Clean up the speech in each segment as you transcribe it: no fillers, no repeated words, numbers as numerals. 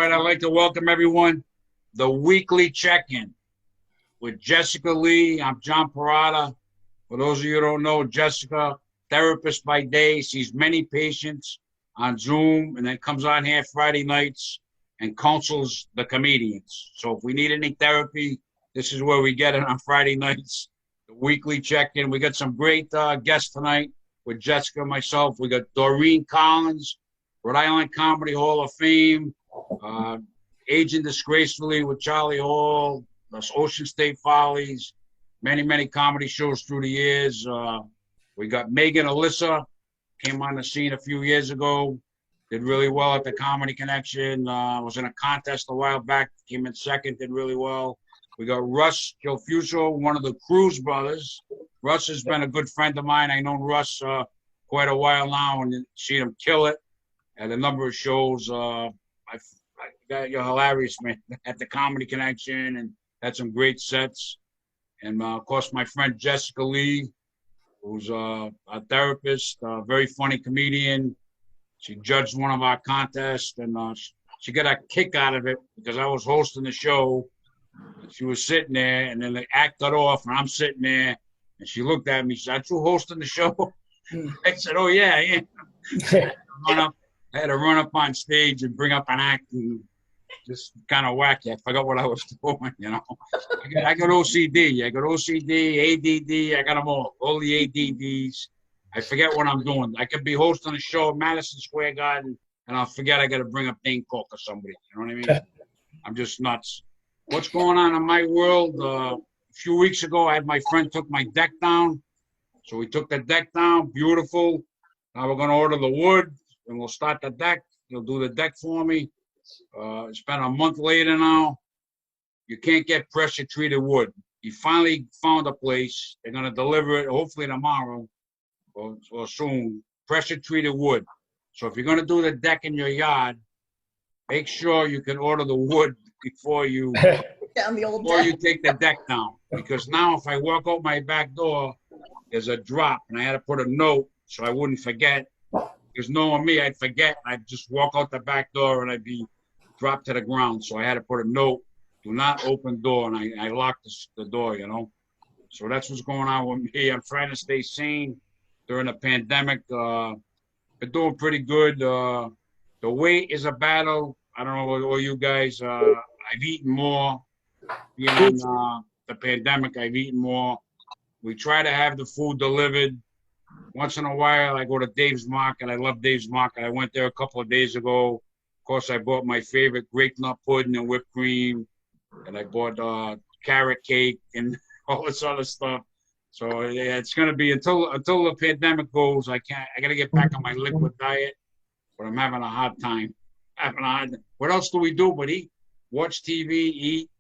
right, I'd like to welcome everyone. The weekly check-in with Jessica Leigh. I'm John Perrotta. For those of you who don't know, Jessica, therapist by day, sees many patients on Zoom, and then comes on here Friday nights and counsels the comedians. So if we need any therapy, this is where we get it on Friday nights. The weekly check-in. We got some great guests tonight with Jessica and myself. We got Doreen Collins, Rhode Island Comedy Hall of Fame, Aging Disgracefully with Charlie Hall, the Ocean State Follies, many comedy shows through the years. We got Meghann Alyssa, came on the scene a few years ago, did really well at the Comedy Connection, was in a contest a while back, came in second, did really well. We got Russ Gelfuso, one of the Cruise brothers. Russ has been a good friend of mine. I've known Russ quite a while now and seen him kill it at a number of shows. You're hilarious, man, at the Comedy Connection, and had some great sets. And, of course, my friend Jessica Leigh, who's a therapist, a very funny comedian. She judged one of our contests, and she got a kick out of it because I was hosting the show. She was sitting there, and then the act got off, and I'm sitting there, and she looked at me. She said, "Aren't you hosting the show?" I said, "Oh, yeah." I had to run up on stage and bring up an act and just kind of wacky. I forgot what I was doing, you know. I got OCD. I got OCD, ADD. I got them all the ADDs. I forget what I'm doing. I could be hosting a show at Madison Square Garden, and I'll forget I got to bring up Dane Cook or somebody. You know what I mean? I'm just nuts. What's going on in my world? A few weeks ago, I had my friend took my deck down. So we took the deck down. Beautiful. Now we're going to order the wood, and we'll start the deck. He'll do the deck for me. It's been a month later now. You can't get pressure-treated wood. He finally found a place. They're going to deliver it, hopefully tomorrow or soon. Pressure-treated wood. So if you're going to do the deck in your yard, make sure you can order the wood before you take the deck down. Because now if I walk out my back door, there's a drop, and I had to put a note so I wouldn't forget. Because knowing me, I'd forget. I'd just walk out the back door, and I'd be dropped to the ground. So I had to put a note, do not open door, and I locked the door, you know. So that's what's going on with me. I'm trying to stay sane during the pandemic. Been doing pretty good. The weight is a battle. I don't know all you guys. I've eaten more. Being on the pandemic, I've eaten more. We try to have the food delivered. Once in a while, I go to Dave's Market. I love Dave's Market. I went there a couple of days ago. Of course, I bought my favorite grape nut pudding and whipped cream. And I bought carrot cake and all this other stuff. So yeah, it's going to be until the pandemic goes. I got to get back on my liquid diet. But I'm having a hard time. What else do we do but eat? Watch TV, eat.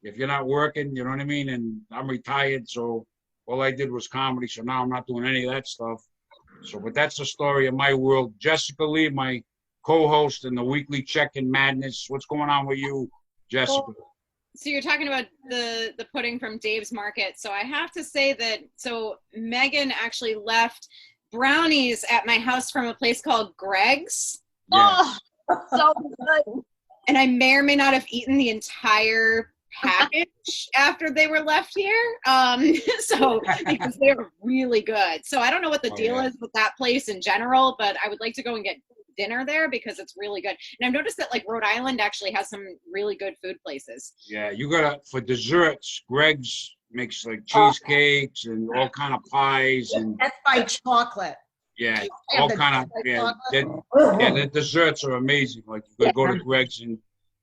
If you're not working, you know what I mean? And I'm retired, so all I did was comedy, so now I'm not doing any of that stuff. So, but that's the story of my world. Jessica Leigh, my co-host in the weekly Check-In Madness. What's going on with you, Jessica? Well, so you're talking about the pudding from Dave's Market. So I have to say that, so Meghann actually left brownies at my house from a place called Greg's. Yeah. Oh, so good. And I may or may not have eaten the entire package after they were left here. So because they were really good. So I don't know what the deal is with that place in general, but I would like to go and get dinner there because it's really good. And I've noticed that like Rhode Island actually has some really good food places. Yeah, you gotta, for desserts, Greg's makes like cheesecakes and all kind of pies and that's by chocolate. Yeah, all kind of the desserts are amazing. Like you could go to Greg's and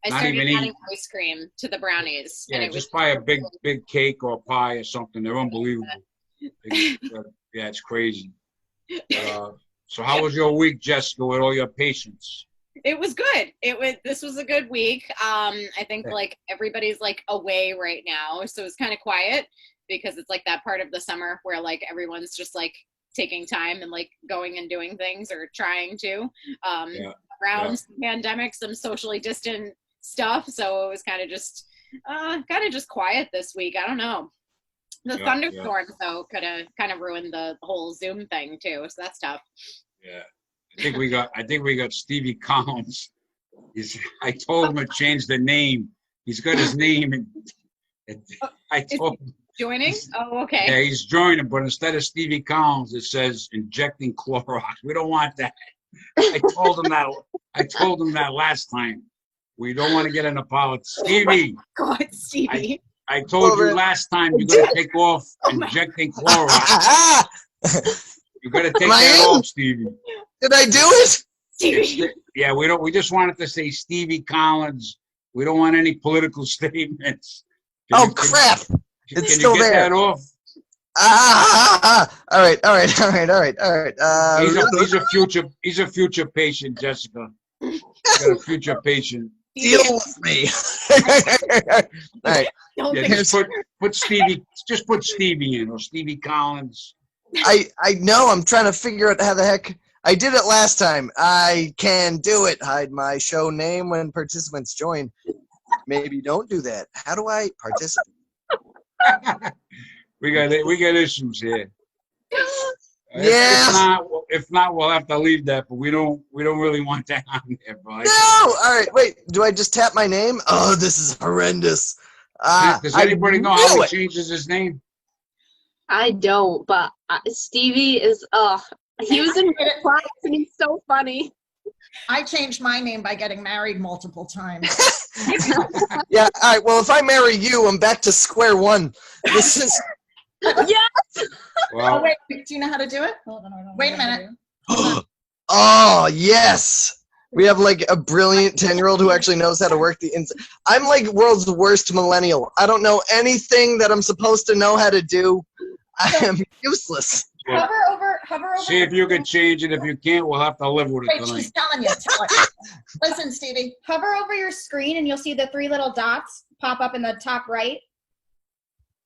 I started adding ice cream to the brownies. Yeah, and just buy a big cake or pie or something. They're unbelievable. Yeah, it's crazy. So how was your week, Jessica, with all your patients? It was good. This was a good week. I think like everybody's like away right now, so it's kind of quiet because it's like that part of the summer where like everyone's just like taking time and like going and doing things or trying to around the pandemic, some socially distant stuff. So it was kind of just quiet this week. I don't know. The thunderstorms though could have kind of ruined the whole Zoom thing too. So that's tough. Yeah, I think we got Stevie Collins I told him to change the name. He's got his name, and I told him. Joining? Oh, okay. Yeah, he's joining, but instead of Stevie Collins, it says injecting Clorox. We don't want that. I told him that last time. We don't want to get into politics. Stevie. God, Stevie. I told you last time you're going to take off injecting Clorox. You're going to take that off, Stevie. Did I do it? Stevie. Yeah, we just wanted to say Stevie Collins. We don't want any political statements. Crap. It's still there. Can you get that off? All right. He's a future patient, Jessica. He's got a future patient. Deal with me. All right. Yeah, just put Stevie in, or Stevie Collins. I know. I'm trying to figure out how the heck I did it last time. I can do it. Hide my show name when participants join. Maybe don't do that. How do I participate? we got issues here. Yeah. If not, we'll have to leave that. But we don't really want that on there, bro. No. All right. Wait. Do I just tap my name? Oh, this is horrendous. Does anybody know how he changes his name? I don't, but Stevie is. He was in my class and he's so funny. I changed my name by getting married multiple times. Yeah. All right. Well, if I marry you, I'm back to square one. This is. Yes. Well, Oh, wait. Do you know how to do it? Hold on. Wait a minute. Oh, yes. We have like a brilliant 10-year-old who actually knows how to work the inside. I'm like world's worst millennial. I don't know anything that I'm supposed to know how to do. I am useless. yeah. Hover over. See if you can change it. If you can't, we'll have to live with it Wait, tonight. she's telling you. Tell her. Listen, Stevie. Hover over your screen and you'll see the 3 little dots pop up in the top right.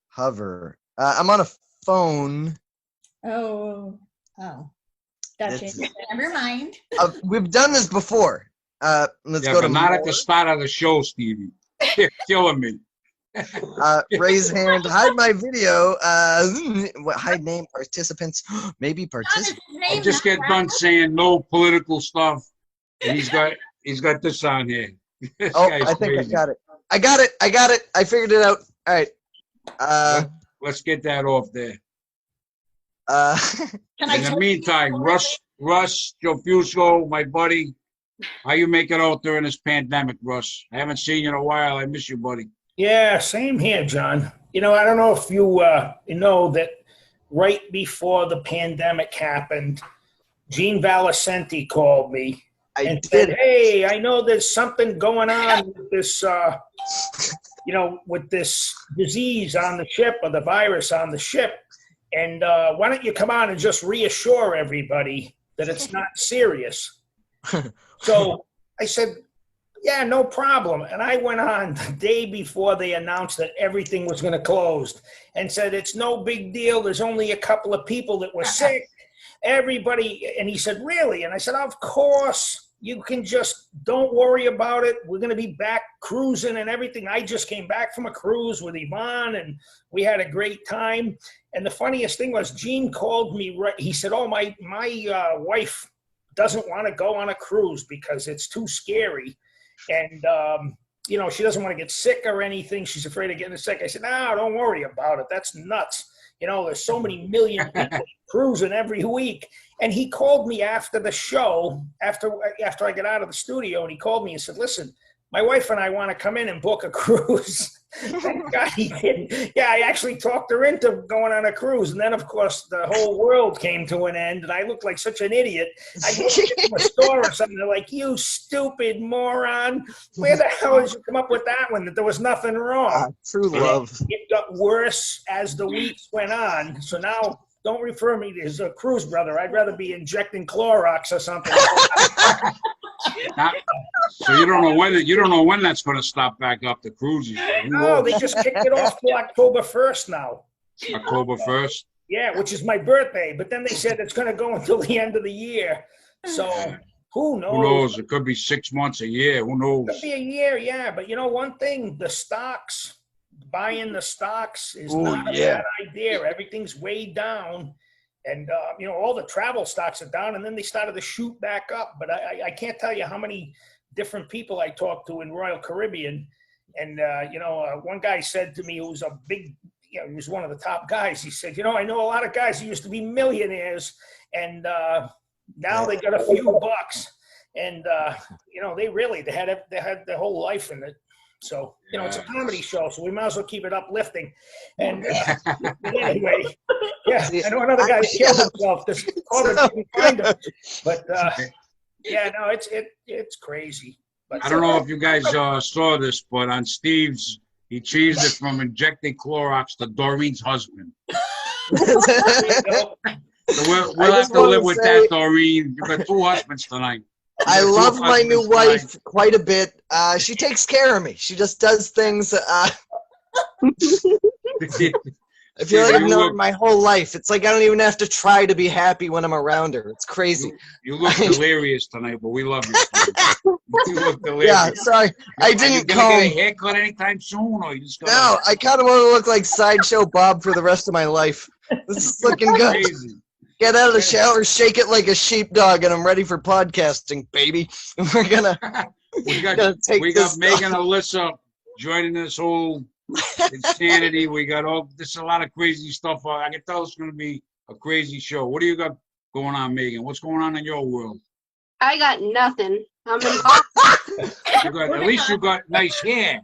Hover. I'm on a phone. Oh, Oh, that That's- changes it. never mind. We've done this before. Let's Yeah, go to but not at more. the start of the show, Stevie. You're killing me. Raise hand. Hide my video. Hide name participants. Maybe participants. I just get done saying no political stuff, and he's got this on here. This Oh, guy's I think crazy. I got it. I figured it out. All right. Let's get that off there. Can I In the join meantime, you? Russ Gelfuso, my buddy, how you making out during this pandemic, Russ? I haven't seen you in a while. I miss you, buddy. Yeah, same here, John. You know, I don't know if you know that right before the pandemic happened, Gene Valicenti called me and said, "Hey, I know there's something going on with this, with this disease on the ship or the virus on the ship. And why don't you come on and just reassure everybody that it's not serious?" So I said, "Yeah, no problem." And I went on the day before they announced that everything was going to close and said, "It's no big deal. There's only a couple of people that were sick. Everybody." And he said, "Really?" And I said, "Of course. You can just don't worry about it. We're going to be back cruising and everything." I just came back from a cruise with Yvonne and we had a great time. And the funniest thing was Gene called me. He said, "Oh, my wife doesn't want to go on a cruise because it's too scary. And, she doesn't want to get sick or anything. She's afraid of getting sick." I said, "No, don't worry about it. That's nuts. There's so many million people cruising every week." And he called me after the show, after I got out of the studio, and he called me and said, "Listen, my wife and I want to come in and book a cruise." Thank God he didn't. Yeah, I actually talked her into going on a cruise. And then, of course, the whole world came to an end, and I looked like such an idiot. I go to a store or something. They're like, "You stupid moron. Where the hell did you come up with that one, that there was nothing wrong?" True love. It got worse as the weeks went on. So now don't refer me as a Cruise Brother. I'd rather be injecting Clorox or something. So you don't know when that's going to stop back up, the cruises. No, they just kicked it off till October 1st now. October 1st. Yeah, which is my birthday. But then they said it's going to go until the end of the year. So who knows? Who knows? It could be 6 months, a year. Who knows? It could be a year, yeah. But one thing, the stocks, buying the stocks is not a bad idea. Everything's way down. And, all the travel stocks are down, and then they started to shoot back up. But I can't tell you how many different people I talked to in Royal Caribbean. And, one guy said to me, who was a big, he was one of the top guys. He said, I know a lot of guys who used to be millionaires, and now they got a few bucks. And, they had their whole life in it. So, it's a comedy show, so we might as well keep it uplifting. And anyway, I know another guy killed himself. This COVID didn't find him. But, it's crazy. But, I don't know if you guys saw this, but on Steve's, he changed it from injecting Clorox to Doreen's husband. So we'll have to live with that, Doreen. You've got 2 husbands tonight. I love my new wife quite a bit. She takes care of me. She just does things. I feel like I've known her my whole life. It's like I don't even have to try to be happy when I'm around her. It's crazy. You look delirious tonight, but we love you. You look delirious. Yeah, sorry. I didn't comb. Get a haircut anytime soon, or you just got? No, I kind of want to look like Sideshow Bob for the rest of my life. This is looking good. Crazy. Get out of the shower, shake it like a sheepdog, and I'm ready for podcasting, baby. We're gonna. We got Meghann Alyssa joining this whole insanity. We got there's a lot of crazy stuff. I can tell it's going to be a crazy show. What do you got going on, Meghann? What's going on in your world? I got nothing. At least you got nice hair.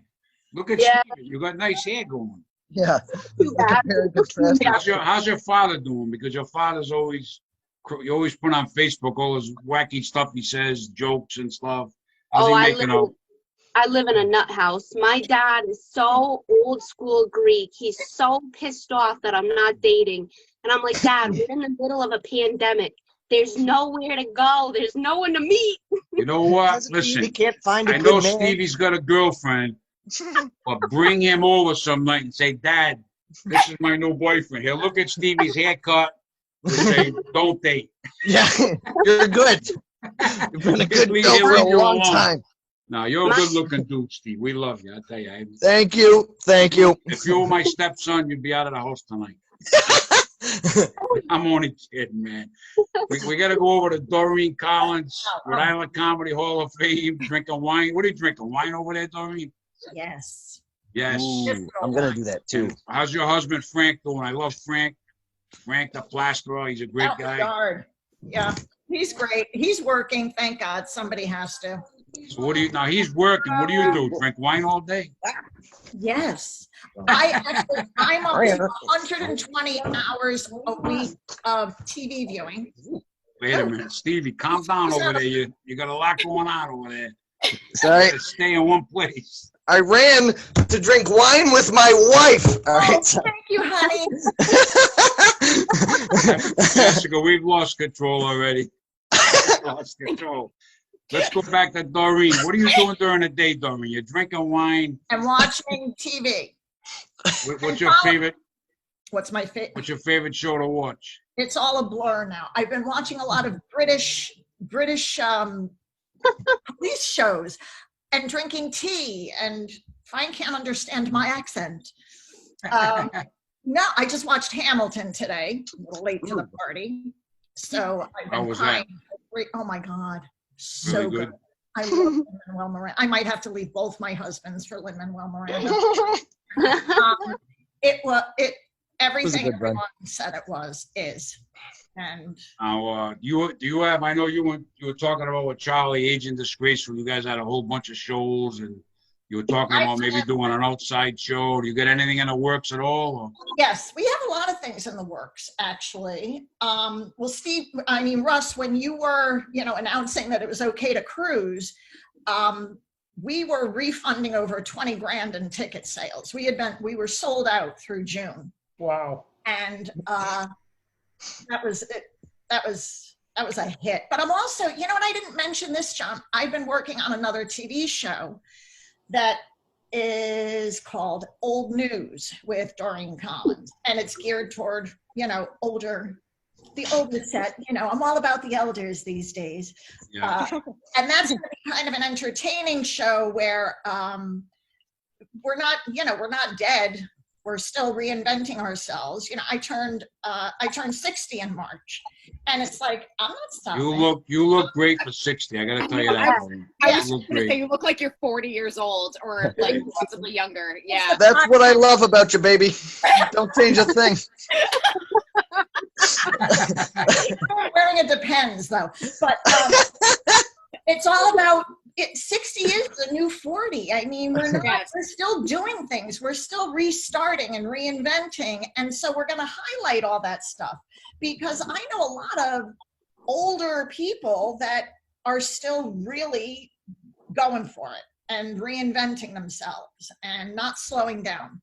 Look at you. You got nice hair going. Yeah. How's your father doing? Because your father's you always put on Facebook all this wacky stuff he says, jokes and stuff. How's he making out? I live in a nut house. My dad is so old school Greek. He's so pissed off that I'm not dating. And I'm like, Dad, we're in the middle of a pandemic. There's nowhere to go. There's no one to meet. You know what? Listen, I know Stevie's got a girlfriend. But bring him over some night and say, Dad, this is my new boyfriend. He'll look at Stevie's haircut and say, don't date. Yeah, you're good. You've been a good girl for a long time. No, you're a good-looking dude, Steve. We love you, I tell you. Thank you. Thank you. If you were my stepson, you'd be out of the house tonight. I'm only kidding, man. We got to go over to Doreen Collins, Rhode Island Comedy Hall of Fame, drinking wine. What are you drinking? Wine over there, Doreen? Yes. Yes. Ooh, I'm going to do that too. How's your husband, Frank, doing? I love Frank. Frank the plasterer. He's a great guy. Yeah, he's great. He's working. Thank God. Somebody has to. So now he's working. What do you do? Drink wine all day? Yes. I'm up to 120 hours a week of TV viewing. Wait a minute, Stevie, calm down over there. You got a lot going on over there. Sorry. Stay in one place. I ran to drink wine with my wife. All right. Thank you, honey. Jessica, we've lost control already. Lost control. Let's go back to Doreen. What are you doing during the day, Doreen? You're drinking wine. I'm watching TV. What's your favorite? What's my favorite? What's your favorite show to watch? It's all a blur now. I've been watching a lot of British police shows and drinking tea, and Fine can't understand my accent. No, I just watched Hamilton today. A little late to the party, so I've been crying. Oh my God, so really good. I love Lin-Manuel Miranda. I might have to leave both my husbands for Lin-Manuel Miranda. Everything everyone said is. And do you have? I know you were talking about with Charlie, Agent Disgraceful. You guys had a whole bunch of shows, and you were talking about maybe doing an outside show. Do you get anything in the works at all? Or? Yes, we have a lot of things in the works, actually. Well, Russ, when you were, announcing that it was okay to cruise, we were refunding over 20 grand in ticket sales. We were sold out through June. Wow. And that was it. That was a hit. But I'm also, and I didn't mention this, John. I've been working on another TV show that is called Old News with Doreen Collins, and it's geared toward, the older set. I'm all about the elders these days. Yeah. And that's going to be kind of an entertaining show where we're not dead. we're still reinventing ourselves. You know, I turned 60 in March, and it's like, I'm not stopping. You look great for 60. I gotta tell you that. I was You look gonna say great. you look like you're 40 years old or like possibly younger. Yeah. That's what I love about you, baby. Don't change a thing. Wearing it depends, though. But it's all about it. 60 is the new 40. I mean, we're still doing things. We're still restarting and reinventing. And so we're going to highlight all that stuff, because I know a lot of older people that are still really going for it and reinventing themselves and not slowing down.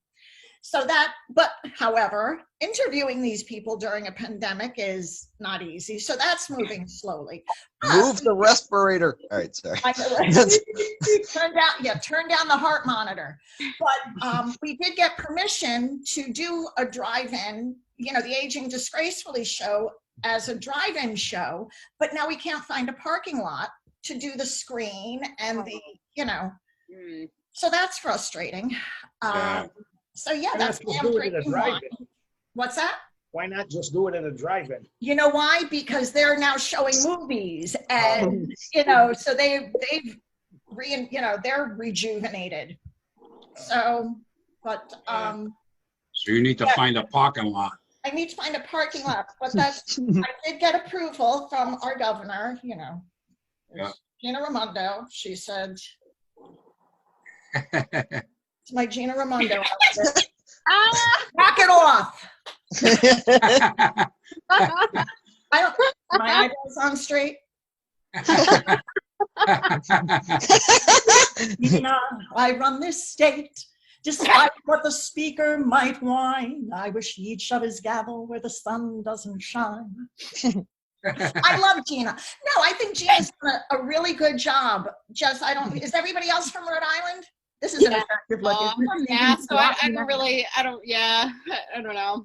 So that, but however, interviewing these people during a pandemic is not easy. So that's moving slowly. Move the respirator. All right, sorry. Turn down the heart monitor. But we did get permission to do a drive-in, you know, the Aging Disgracefully show as a drive-in show, but now we can't find a parking lot to do the screen and the, you know, so that's frustrating. So yeah, that's why I'm drinking wine. What's that? Why not just do it at a drive-in? You know why? Because they're now showing movies, and you know, so they're rejuvenated. So, but so you need to find a parking lot. I need to find a parking lot, but that's I did get approval from our governor. You know, Gina Raimondo. She said. It's my Gina Raimondo outfit. Knock it off. My eyebrows on straight. Gina, I run this state, despite what the speaker might whine. I wish he'd shove his gavel where the sun doesn't shine. I love Gina. No, I think Gina's done a really good job. Just, is everybody else from Rhode Island? This is an effective look. Yeah, so I don't know.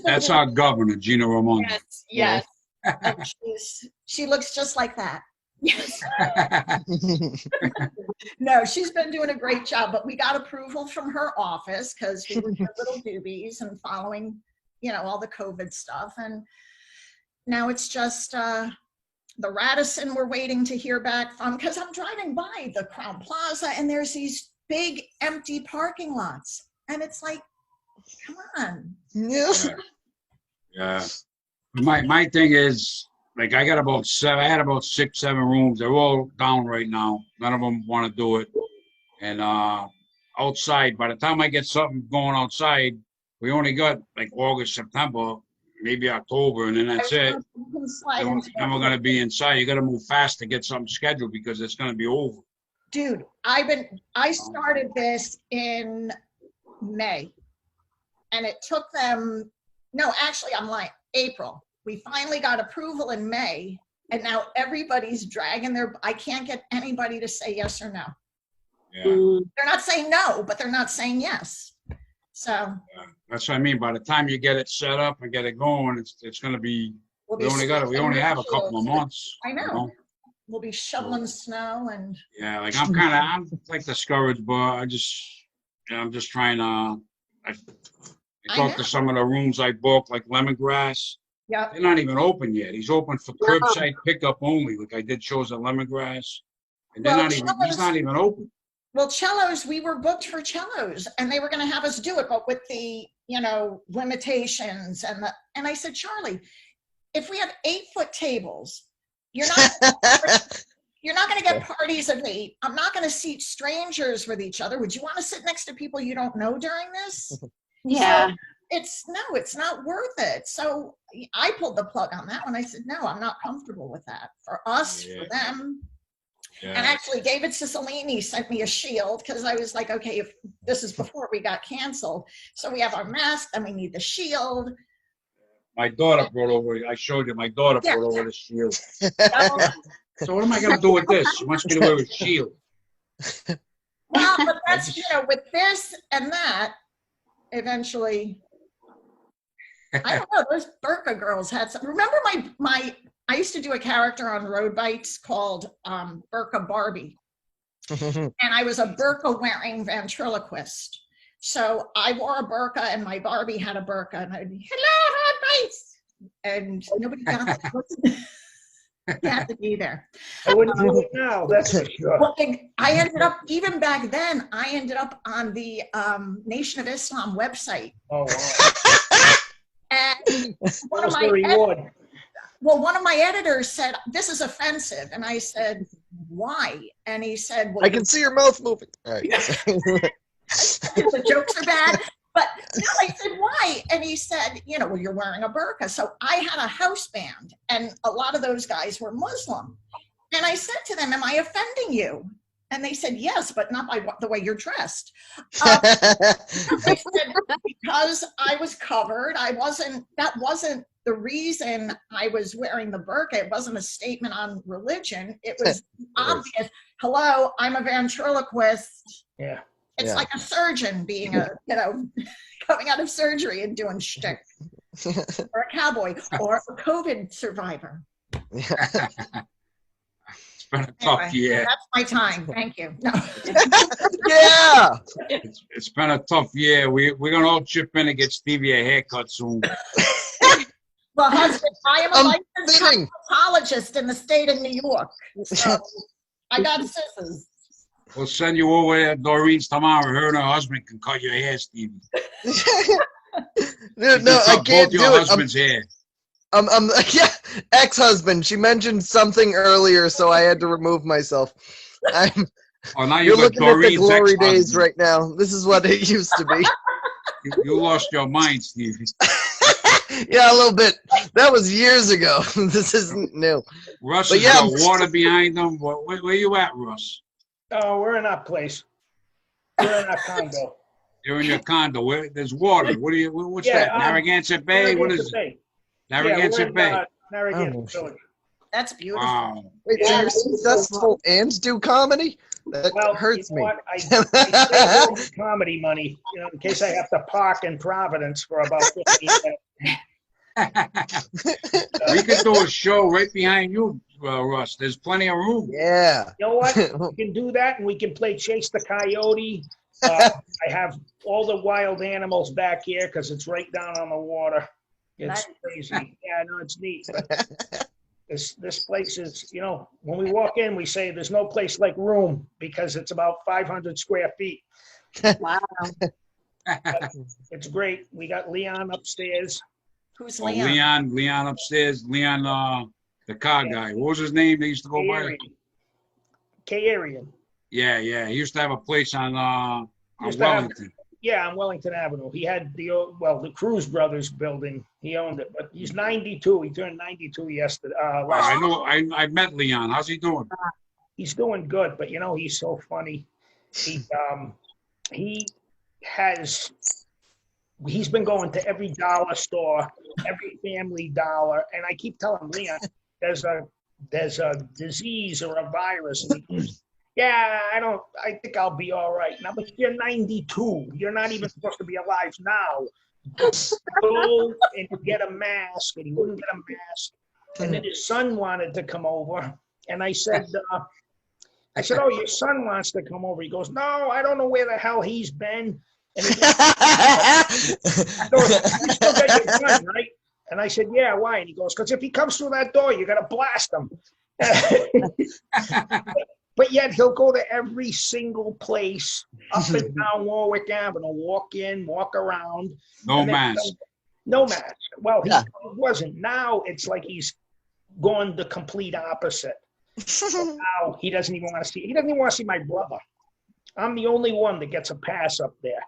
That's our governor, Gina Raimondo. Yes. She looks just like that. Yes. No, she's been doing a great job, but we got approval from her office because we were doing little doobies and following, you know, all the COVID stuff. And now it's just, the Radisson we're waiting to hear back from, because I'm driving by the Crown Plaza and there's these big empty parking lots. And it's like, come on. Yeah. My thing is, like, I had about 6, 7 rooms. They're all down right now. None of them want to do it. And outside, by the time I get something going outside, we only got like August, September, maybe October, and then that's it. Then we're going to be inside. You got to move fast to get something scheduled because it's going to be over. Dude, I started this in May, and it took them, no, actually I'm lying, April. We finally got approval in May, and now everybody's dragging I can't get anybody to say yes or no. Yeah. They're not saying no, but they're not saying yes. So that's what I mean. By the time you get it set up and get it going, it's going to be. We only have a couple of months. I know. You know? We'll be shoveling snow and. Yeah, like I'm like discouraged, but I'm just trying to. I talked to some of the rooms I booked, like Lemongrass. Yeah. They're not even open yet. He's open for curbside pickup only. Like I did shows at Lemongrass, and he's not even open. Well, cellos, we were booked for cellos, and they were going to have us do it, but with the, you know, limitations and I said, Charlie, if we have 8-foot tables, you're not going to get parties of 8. I'm not going to seat strangers with each other. Would you want to sit next to people you don't know during this? Yeah. So it's not worth it. So I pulled the plug on that one. I said, no, I'm not comfortable with that. For us, for them. Yeah. And actually, David Cicilline sent me a shield because I was like, okay, if this is before we got canceled. So we have our mask, then we need the shield. My daughter brought over, I showed you, my daughter brought over the shield. So what am I going to do with this? She wants me to wear a shield. Well, but that's, you know, with this and that, eventually, I don't know, those burqa girls had some. Remember I used to do a character on Road Bites called Burqa Barbie. And I was a burqa wearing ventriloquist. So I wore a burqa and my Barbie had a burqa and I'd be, hello, hot nights. And nobody got it. You have to be there. I wouldn't do it now, that's for sure. Well, I ended up, even back then, I ended up on the Nation of Islam website. Oh, wow. And one What's of the reward? one of my editors said, this is offensive. And I said, why? And he said, well, I can see your mouth moving. All right. the jokes are bad. But no, I said, why? And he said, you know, well, you're wearing a burqa. So I had a house band, and a lot of those guys were Muslim. And I said to them, am I offending you? And they said, yes, but not by the way you're dressed. I said, because I was covered, that wasn't the reason I was wearing the burqa. It wasn't a statement on religion. It was obvious. Hello, I'm a ventriloquist. Yeah. It's like a surgeon being coming out of surgery and doing shtick. Or a cowboy, or a COVID survivor. It's been a tough year. That's my time. Thank you. No. Yeah. It's been a tough year. We're gonna all chip in and get Stevie a haircut soon. Well, husband, I am a licensed fitting. cosmetologist in the state of New York. So I got scissors. We'll send you over there, Doreen's tomorrow. Her and her husband can cut your hair, Stevie. No, I can't do your it. husband's hair. Yeah, ex-husband. She mentioned something earlier, so I had to remove myself. Now You're got looking at the Doreen's glory ex-husband. days right now. This is what it used to be. You lost your mind, Stevie. Yeah, a little bit. That was years ago. This isn't new. Russ But has yeah, got water behind him. Where you at, Russ? Oh, we're in our place. We're in our condo. You're in your condo. There's water. What's Yeah, that? Narragansett Bay? What is it? Bay. Narragansett Bay. Narragansett Village. That's beautiful. Wow. Wait, so you're successful and do comedy? That hurts you know me. what? I save all the comedy money, in case I have to park in Providence for about 15 minutes. We could do a show right behind you, Russ. There's plenty of room. Yeah. You know what? We can do that, and we can play Chase the Coyote. I have all the wild animals back here because it's right down on the water. It's crazy. Yeah, no, it's neat. But this place is, when we walk in, we say there's no place like room because it's about 500 square feet. Wow. It's great. We got Leon upstairs. Who's Leon? Leon upstairs. Leon, the car guy. What was his name? They used to go by. K-Arian. Yeah. He used to have a place on Wellington. On Wellington Avenue. He had the Cruise Brothers building. He owned it, but he's 92. He turned 92 yesterday. I know. I met Leon. How's he doing? He's doing good, but he's so funny. He's been going to every dollar store, every Family Dollar, and I keep telling Leon, there's a disease or a virus. And he goes, yeah, I think I'll be all right. Now, but you're 92. You're not even supposed to be alive now. Go and get a mask, and he wouldn't get a mask. And then his son wanted to come over, and I said, oh, your son wants to come over. He goes, no, I don't know where the hell he's been. And he goes, you still got your gun, right? And I said, yeah, why? And he goes, because if he comes through that door, you're going to blast him. But yet he'll go to every single place up and down Warwick Avenue, walk in, walk around. No mask. No mask. Well, he wasn't. Now it's like he's gone the complete opposite. Now he doesn't even want to see. He doesn't even want to see my brother. I'm the only one that gets a pass up there.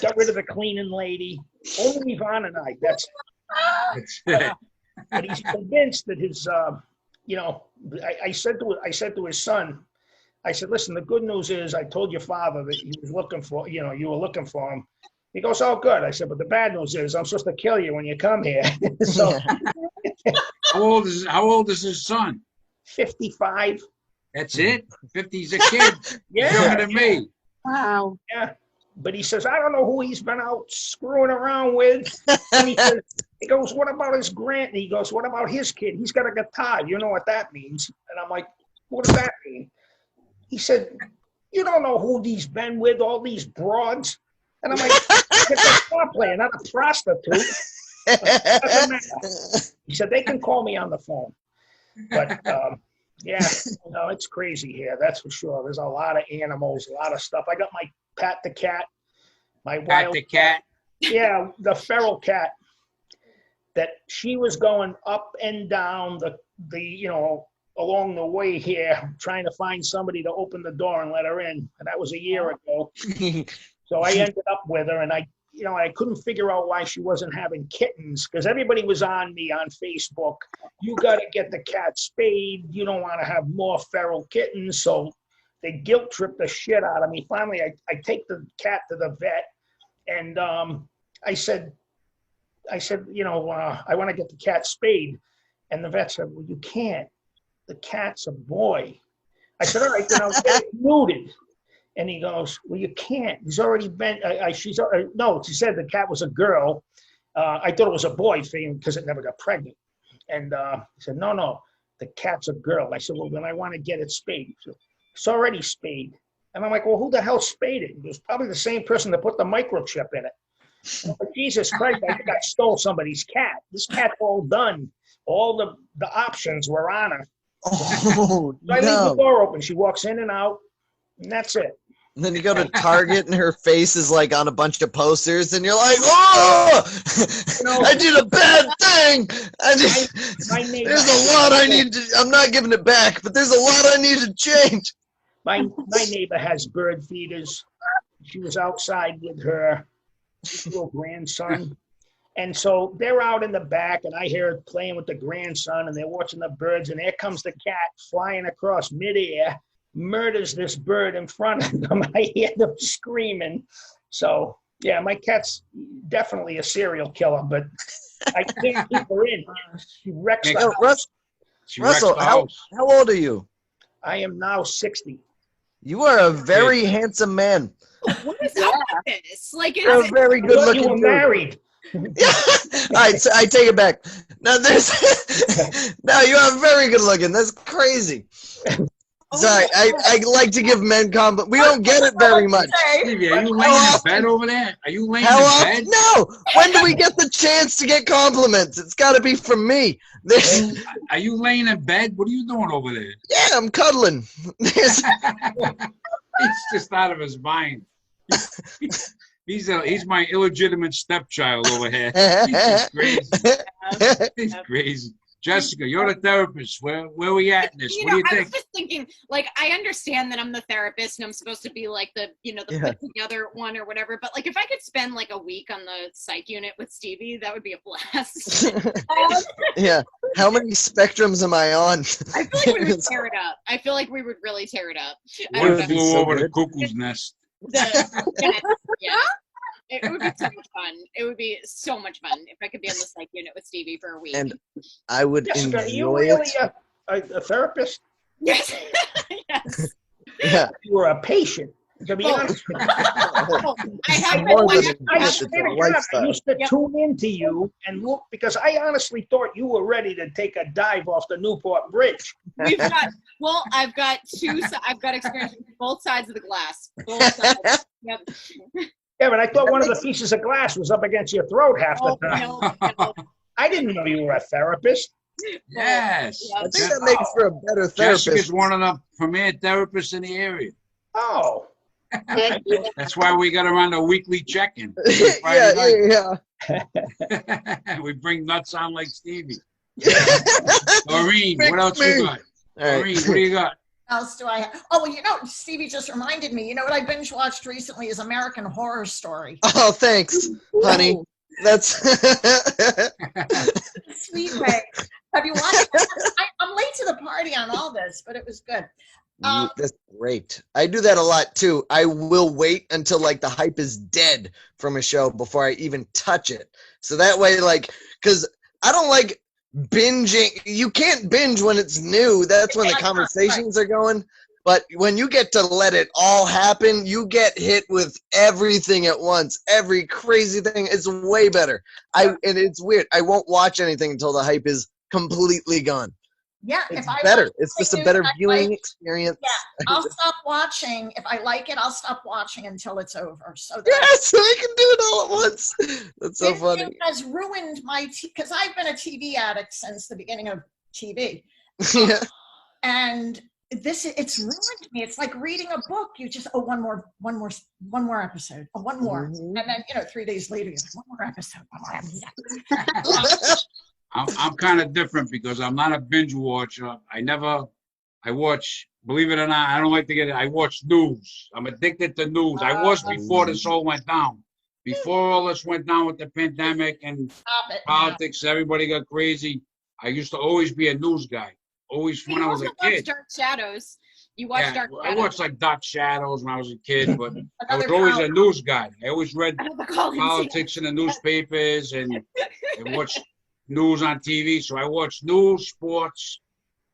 Got rid of the cleaning lady. Only Yvonne and I. That's it. But he's convinced that his. I said to his son, I said, listen, the good news is I told your father that he was looking for, you were looking for him. He goes, oh, good. I said, but the bad news is I'm supposed to kill you when you come here. So, How old is his son? 55. That's it? 50's a kid. Yeah. Younger than me. Wow. Yeah. But he says, I don't know who he's been out screwing around with. And he goes, what about his grant? And he goes, what about his kid? He's got a guitar. You know what that means? And I'm like, what does that mean? He said, you don't know who he's been with, all these broads. And I'm like, it's a car player, not a prostitute. Doesn't matter. He said, they can call me on the phone. But, yeah, it's crazy here, that's for sure. There's a lot of animals, a lot of stuff. I got my Pat the cat, my Pat wild the cat. Yeah, the feral cat. That she was going up and down the along the way here, trying to find somebody to open the door and let her in. And that was a year ago. So I ended up with her, and I couldn't figure out why she wasn't having kittens, because everybody was on me on Facebook. You got to get the cat spayed. You don't want to have more feral kittens. So they guilt tripped the shit out of me. Finally, I take the cat to the vet, and I said, I want to get the cat spayed. And the vet said, well, you can't. The cat's a boy. I said, all right, then I'll get it neutered. And he goes, well, you can't. He's already been, she said the cat was a girl. I thought it was a boy because it never got pregnant. And he said, no, the cat's a girl. I said, well, then I want to get it spayed. So it's already spayed. And I'm like, well, who the hell spayed it? It was probably the same person that put the microchip in it. But Jesus Christ, I think I stole somebody's cat. This cat's all done. All the options were on her. Oh, so I leave the door open. She walks in and out, and that's it. And then you go to Target and her face is like on a bunch of posters, and you're like, oh, I did a bad thing. There's a lot I need to, I'm not giving it back, but there's a lot I need to change. My neighbor has bird feeders. She was outside with her little grandson. And so they're out in the back, and I hear her playing with the grandson, and they're watching the birds, and there comes the cat flying across midair, murders this bird in front of them. I hear them screaming. So, yeah, my cat's definitely a serial killer, but I can't keep her in. She wrecks the house. Russell, how old are you? I am now 60. You are a very handsome man. What is up with this? Like, you're a very good looking dude. You were married. Yeah. All right, so I take it back. Now no, you are very good looking. That's crazy. Sorry, I like to give men compliments. We don't get it very much. Stevie, are you laying in bed over there? Are you laying in bed? No. When do we get the chance to get compliments? It's got to be from me. Are you laying in bed? What are you doing over there? Yeah, I'm cuddling. He's just out of his mind. He's my illegitimate stepchild over here. He's crazy. He's crazy. Jessica, you're the therapist. Where we at in this? What do you think? I was just thinking, like, I understand that I'm the therapist and I'm supposed to be like the put together one or whatever. But like, if I could spend like a week on the psych unit with Stevie, that would be a blast. Yeah. How many spectrums am I on? I feel like we would tear it up. I feel like we would really tear it up. One flew over the cuckoo's nest. Yeah. It would be so much fun. It would be so much fun if I could be on the psych unit with Stevie for a week. And I would enjoy are you really a therapist? Yes. Yes. Yeah. You were a patient. To be honest with you. I used to tune into you and look, because I honestly thought you were ready to take a dive off the Newport Bridge. I've got experience with both sides of the glass. Both sides. Yep. Yeah, but I thought one of the pieces of glass was up against your throat half the time. No. I didn't know you were a therapist. Yes. I think that makes for a better therapist. Jessica's one of the premier therapists in the area. Oh. That's why we got her on the weekly check-in. Yeah. We bring nuts on like Stevie. Doreen, what else you got? Doreen, what do you got? Else do I have? Oh, well, Stevie just reminded me. You know what I binge watched recently is American Horror Story. Oh, thanks, honey. That's sweet way. Have you watched it? I'm late to the party on all this, but it was good. That's great. I do that a lot too. I will wait until like the hype is dead from a show before I even touch it. So that way, like, because I don't like binging. You can't binge when it's new. That's when the conversations are going. But when you get to let it all happen, you get hit with everything at once. Every crazy thing is way better. And it's weird. I won't watch anything until the hype is completely gone. Yeah, It's if I better. watch It's just a something better that I viewing like, experience. yeah, I'll stop watching. If I like it, I'll stop watching until it's over. So that Yes, I can do it all at once. That's so funny. it has ruined my because I've been a TV addict since the beginning of TV, Yeah. and it's ruined me. It's like reading a book. You just one more episode, one more, Mhm. and then 3 days later, you're like, one more episode. I'm kind of different because I'm not a binge watcher. I watch, believe it or not, I don't like to get it. I watch news. I'm addicted to news. I was before this all went down. Before all this went down with the pandemic and Stop it. politics, everybody got crazy. I used to always be a news guy. Always when You I was also a watch kid. Dark Shadows. You watch Yeah, Dark I Shadows. watched like Dark Shadows when I was a kid, but I was Another always Collins. a news guy. I always read Another Collins, yeah. politics in the newspapers and watched news on TV. So I watch news, sports,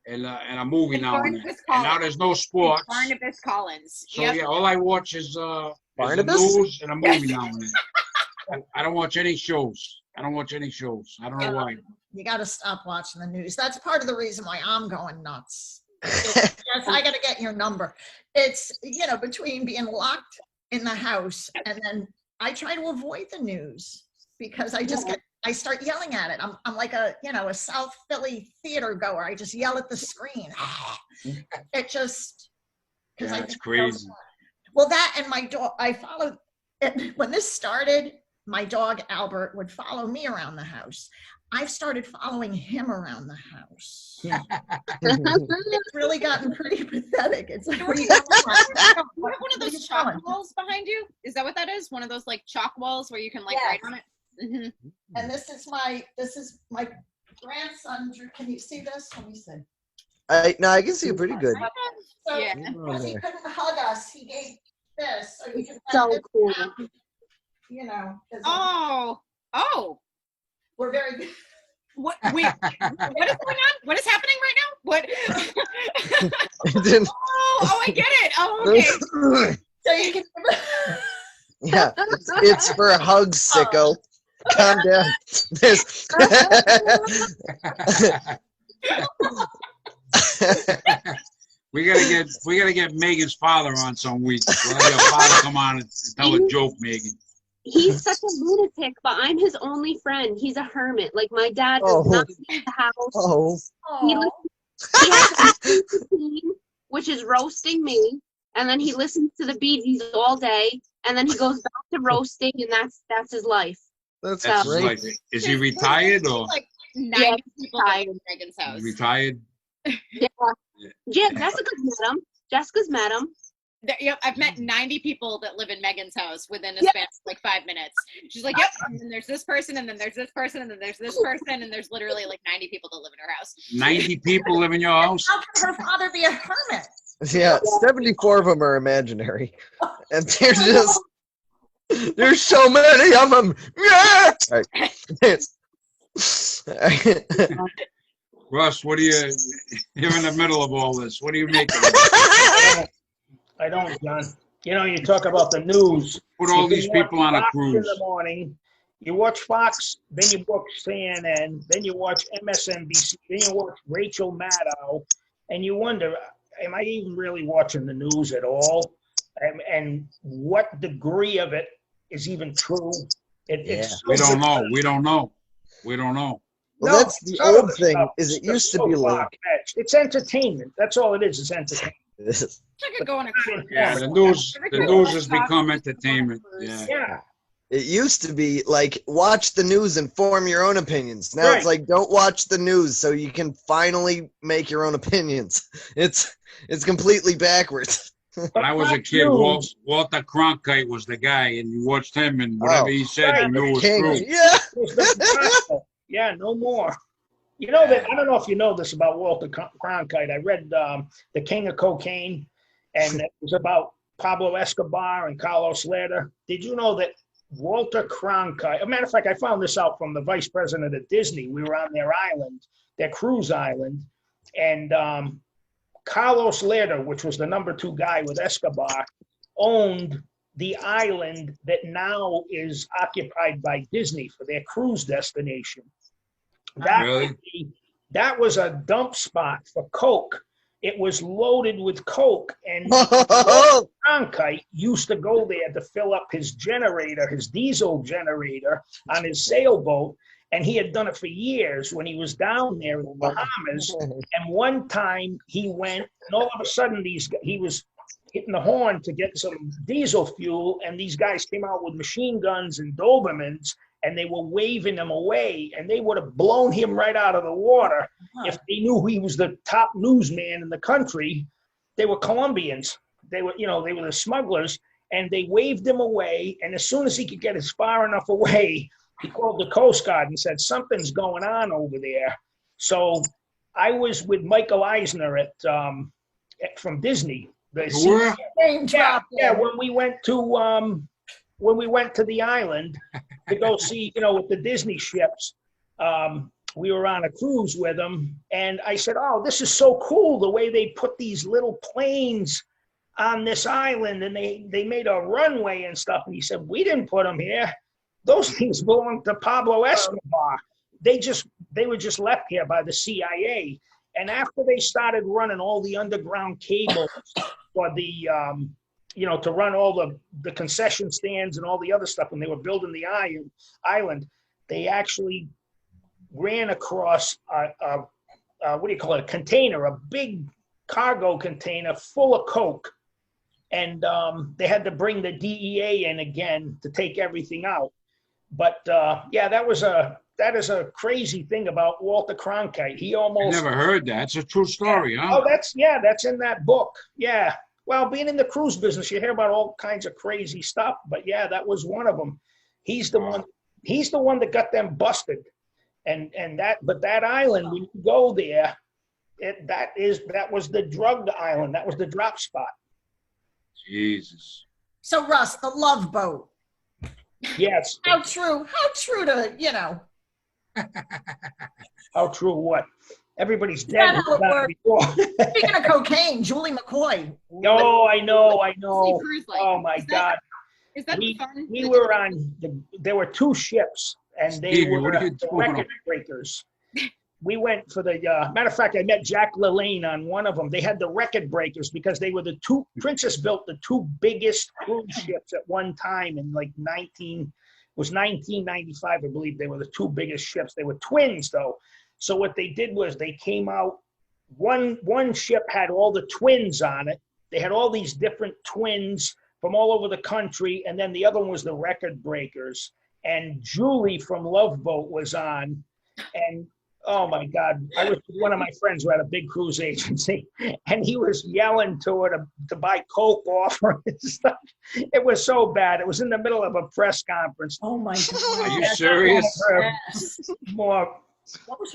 and a movie And now and then. Barnabas And now Collins. there's no sports. Barnabas Collins. So Yep. yeah, all I watch is the Barnabas? news and a movie now and then. I don't watch any shows. I don't know why. You got to stop watching the news. That's part of the reason why I'm going nuts. Yes, I got to get your number. It's, between being locked in the house and then I try to avoid the news because I start yelling at it. I'm like a South Philly theater goer. I just yell at the screen. It just, because Yeah, it's crazy. Well, that and my dog, I followed it. When this started, my dog Albert would follow me around the house. I've started following him around the house. It's really gotten pretty pathetic. It's like, where are you going? What one of those chalk walls behind you? Is that what that is? One of those like chalk walls where you can write on it? Mm-hmm. And this is my grandson. Drew, can you see this? Let me see. I can see it pretty good. So Yeah. because he couldn't hug us, he gave this so you can So this cool. down, 'cause Oh. we're very good. What? Wait. What is going on? What is happening right now? What? It didn't- Oh, I get it. Oh, okay. So you can Yeah, it's for hugs, sicko. Calm down. There's We gotta get Megan's father on some week. We'll have your father come on and tell a joke, Megan. He's such a lunatic, but I'm his only friend. He's a hermit. Like, my dad does not leave the house. Oh. He has a routine, which is roasting me, and then he listens to the Bee Gees all day, and then he goes back to roasting, and that's his life. That's That's great. like, is he retired or Like 90 people retired. in Megan's house. retired? Yeah, Jessica's met him. Yep, I've met 90 people that live in Megan's house within a span of like 5 minutes. She's like, yep, and then there's this person, and then there's this person, and then there's this person, and there's literally like 90 people that live in her house. 90 people live in your house? How can her father be a hermit? Yeah, 74 of them are imaginary. And there's so many of them. Yeah! All right. Russ, what are you're in the middle of all this. What do you make of it? I don't, John. You talk about the news. Put all You these watch people on a Fox in cruise. the morning. You watch Fox, then you watch CNN, then you watch MSNBC, then you watch Rachel Maddow, and you wonder, am I even really watching the news at all? And what degree of it is even true? It's We don't know. We don't know. Well, No, that's the some of old the thing, stuff is it just used to so be like far-fetched. It's entertainment. That's all it is. It's entertainment. this. I could go on a cruise. Yeah, the news has become entertainment. Yeah. Yeah. It used to be like, watch the news and form your own opinions. Now it's Right. like, don't watch the news so you can finally make your own opinions. It's completely backwards. When I was a kid, Walter Cronkite was the guy, and you watched him, and whatever he said, you knew was King. true. Yeah. It was the gospel. Yeah, no more. You know that, I don't know if you know this about Walter Cronkite. I read The King of Cocaine, and it was about Pablo Escobar and Carlos Lerner. Did you know that Walter Cronkite, as a matter of fact, I found this out from the vice president of Disney. We were on their island, their cruise island, and Carlos Lerner, which was the number 2 guy with Escobar, owned the island that now is occupied by Disney for their cruise destination. That Really? would be that was a dump spot for coke. It was loaded with coke, and Cronkite used to go there to fill up his generator, his diesel generator on his sailboat, and he had done it for years when he was down there in the Bahamas. And one time he went, and all of a sudden he was hitting the horn to get some diesel fuel, and these guys came out with machine guns and Dobermans, and they were waving him away, and they would have blown him right out of the water if they knew he was the top newsman in the country. They were Colombians. They were the smugglers, and they waved him away. And as soon as he could get as far enough away, he called the Coast Guard and said, something's going on over there. So I was with Michael Eisner from Disney. Where? Yeah, when we went to the island to go see, with the Disney ships, we were on a cruise with them, and I said, oh, this is so cool, the way they put these little planes on this island, and they made a runway and stuff. And he said, we didn't put them here. Those things belong to Pablo Escobar. They were just left here by the CIA. And after they started running all the underground cables for the to run all the concession stands and all the other stuff when they were building the island, they actually ran across a container, a big cargo container full of coke. And they had to bring the DEA in again to take everything out. But that is a crazy thing about Walter Cronkite. He almost... I never heard that. It's a true story, huh? Oh, that's in that book. Yeah. Well, being in the cruise business, you hear about all kinds of crazy stuff. But yeah, that was one of them. He's the one that got them busted. But that island, when you go there, that was the drugged island. That was the drop spot. Jesus. So Russ, the Love Boat. Yes. How true to, How true what? Everybody's dead. Speaking of cocaine, Julie McCoy. No, I know. Oh my God. Is that fun? We were on there were two ships, and they were the record breakers. We went for the matter of fact, I met Jack LaLanne on one of them. They had the record breakers because they were Princess built the two biggest cruise ships at one time in like 1995, I believe. They were the two biggest ships. They were twins though. So what they did was they came out, one ship had all the twins on it. They had all these different twins from all over the country, and then the other one was the record breakers. And Julie from Love Boat was on, and oh my God, I was with one of my friends who had a big cruise agency, and he was yelling to her to buy coke off her and stuff. It was so bad. It was in the middle of a press conference. Oh my God. Are you serious? More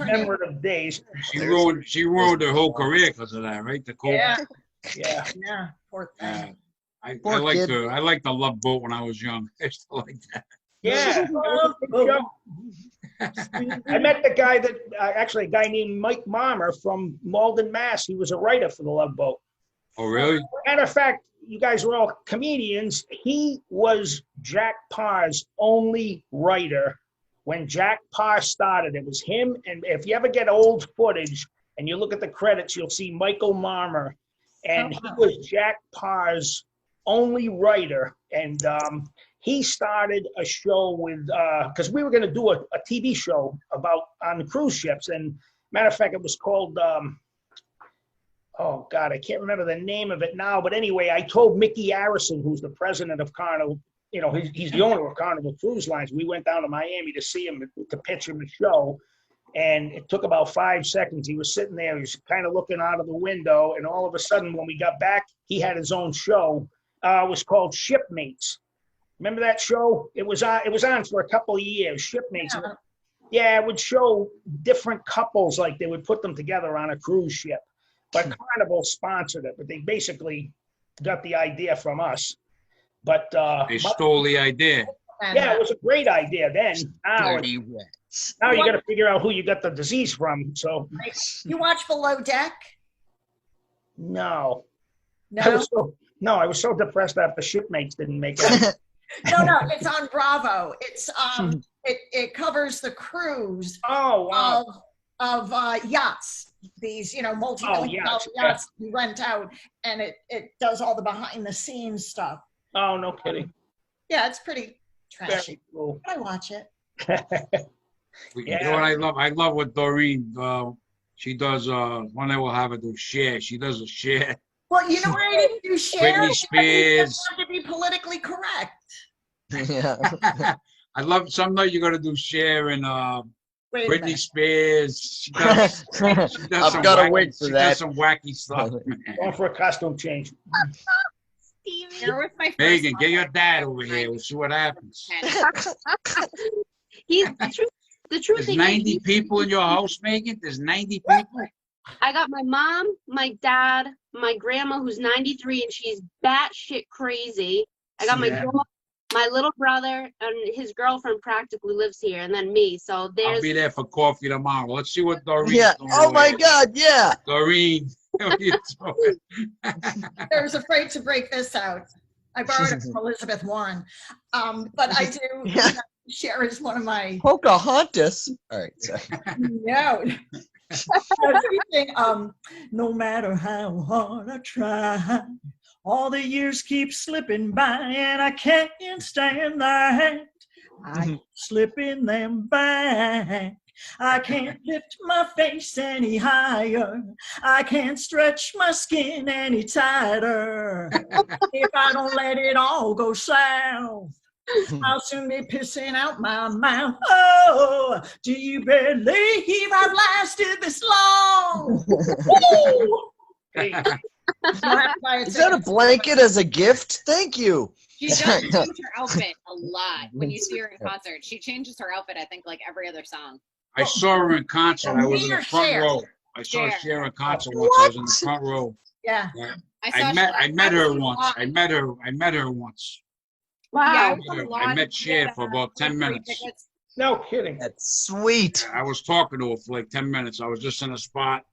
memorative days. She ruined her whole career because of that, right? The coke. Yeah. Poor thing. I liked the Love Boat when I was young. I used to like that. Yeah. It was a good show. I met the guy a guy named Mike Marmer from Malden, Mass. He was a writer for the Love Boat. Oh, really? Matter of fact, you guys were all comedians. He was Jack Parr's only writer when Jack Parr started. It was him, and if you ever get old footage and you look at the credits, you'll see Michael Marmer, and he was Jack Parr's only writer. And he started a show with, because we were going to do a TV show on the cruise ships. And matter of fact, it was called, oh God, I can't remember the name of it now. But anyway, I told Mickey Arison, who's the president of Carnival, he's the owner of Carnival Cruise Lines. We went down to Miami to see him, to pitch him a show. And it took about 5 seconds. He was sitting there, he was kind of looking out of the window. And all of a sudden, when we got back, he had his own show. It was called Shipmates. Remember that show? It was on for a couple of years. Shipmates. Yeah, it would show different couples, like they would put them together on a cruise ship. But Carnival sponsored it, but they basically got the idea from us. But they stole the idea. Yeah, it was a great idea then. Now you got to figure out who you got the disease from. So you watch Below Deck? No. I was so depressed after Shipmates didn't make it. No, it's on Bravo. It's it covers the cruise. Oh wow! of yachts. These, multi-million dollar yachts you rent out, and it does all the behind the scenes stuff. Oh, no kidding. Yeah, it's pretty trashy. Cool. I watch it. You know what I love? I love what Doreen, she does, one day we'll have her do Cher. She does a Cher. Well, you know what I didn't do Cher? Britney Spears. To be politically correct. Yeah. I love, someday you're going to do Cher and Wait a Britney minute. Spears. She does I've got to wait for she that. does some wacky stuff. Going for a costume change. Here was my first Meghann, one. get your dad over here. We'll see what happens. He's the truth There's is 90 people in your house, Meghann? There's 90 people? I got my mom, my dad, my grandma who's 93 and she's batshit crazy. I got my little brother and his girlfriend practically lives here, and then me. So there's. I'll be there for coffee tomorrow. Let's see what Doreen. Yeah. Oh my God. Yeah. Doreen. What are you doing? I was afraid to break this out. I borrowed it from Elizabeth Warren. But I do. Yeah. Cher is one of my. Pocahontas. All right. Sorry. No. Everything, no matter how hard I try, all the years keep slipping by, and I can't stand that. I keep slipping them back. I can't lift my face any higher. I can't stretch my skin any tighter. If I don't let it all go south, I'll soon be pissing out my mouth. Oh, do you believe I've lasted this long? Is that a blanket as a gift? Thank you. She does change her outfit a lot when you see her in concert. She changes her outfit, I think, like every other song. I saw her in concert. I was in the front row. I saw Cher in concert once. I was in the front row. Yeah. I met her once. I met her once. Wow. I met Cher for about 10 minutes. No kidding. That's sweet. I was talking to her for like 10 minutes. I was just in a spot.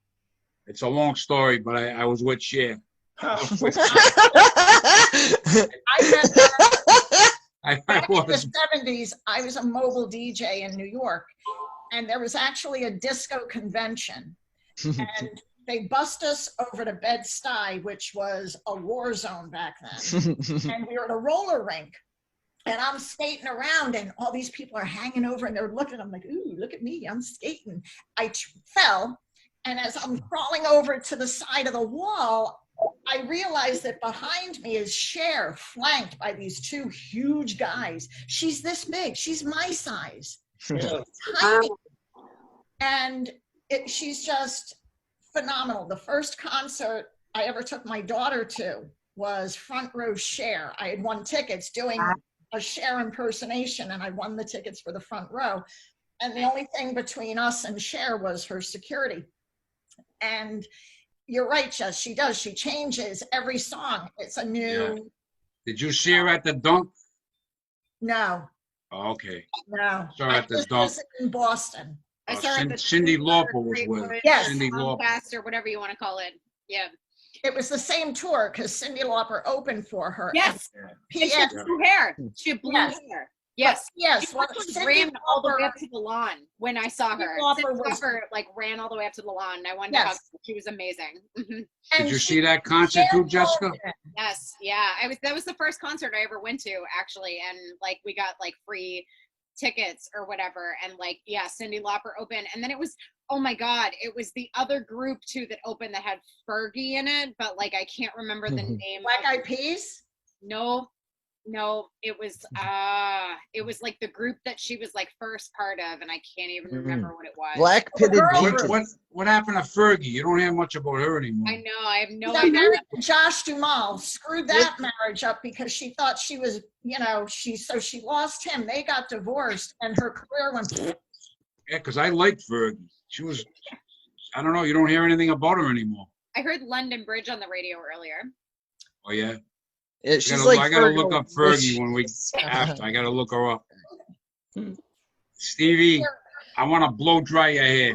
It's a long story, but I was with Cher. I met her back in the 70s. I was a mobile DJ in New York, and there was actually a disco convention, and they bussed us over to Bed-Stuy, which was a war zone back then, and we were at a roller rink, and I'm skating around, and all these people are hanging over, and they're looking. I'm like, ooh, look at me, I'm skating. I fell, and as I'm crawling over to the side of the wall, I realized that behind me is Cher, flanked by these two huge guys. She's this big. She's my size. She's tiny. And she's just phenomenal. The first concert I ever took my daughter to was front row Cher. I had won tickets doing a Cher impersonation, and I won the tickets for the front row. And the only thing between us and Cher was her security. And you're right, Jess. She does. She changes every song. It's a new. Yeah. Did you see her at the Dunk? No. Oh, okay. No. Saw her at the Dunk. In Boston. I saw her at the Cindy Lauper was with her. Yes. Cindy Lauper. Or whatever you want to call it. Yeah. It was the same tour because Cindy Lauper opened for her. Yes. She had blue hair. She had blue hair. Yes. Yes. Well, she ran all the way up to the lawn when I saw her. Cindy Lauper like ran all the way up to the lawn, and I wanted to hug her. She was amazing. Did you see that concert too, Jessica? Yes. Yeah. That was the first concert I ever went to, actually, and like we got like free tickets or whatever, and like Cindy Lauper opened, and then it was, oh my God, it was the other group too that opened that had Fergie in it, but like I can't remember the name. Black Eyed Peas? No, it was like the group that she was like first part of, and I can't even remember what it was. Black Pitted Beaches. What happened to Fergie? You don't hear much about her anymore. I know. I have no idea. idea. Josh Duhamel screwed that marriage up because she thought she was, she lost him. They got divorced, and her career went. Yeah, because I liked Fergie. She was, I don't know. You don't hear anything about her anymore. I heard London Bridge on the radio earlier. Oh yeah. She's I gotta look up Fergie when we after. I gotta look her up. Stevie, I want to blow dry your hair.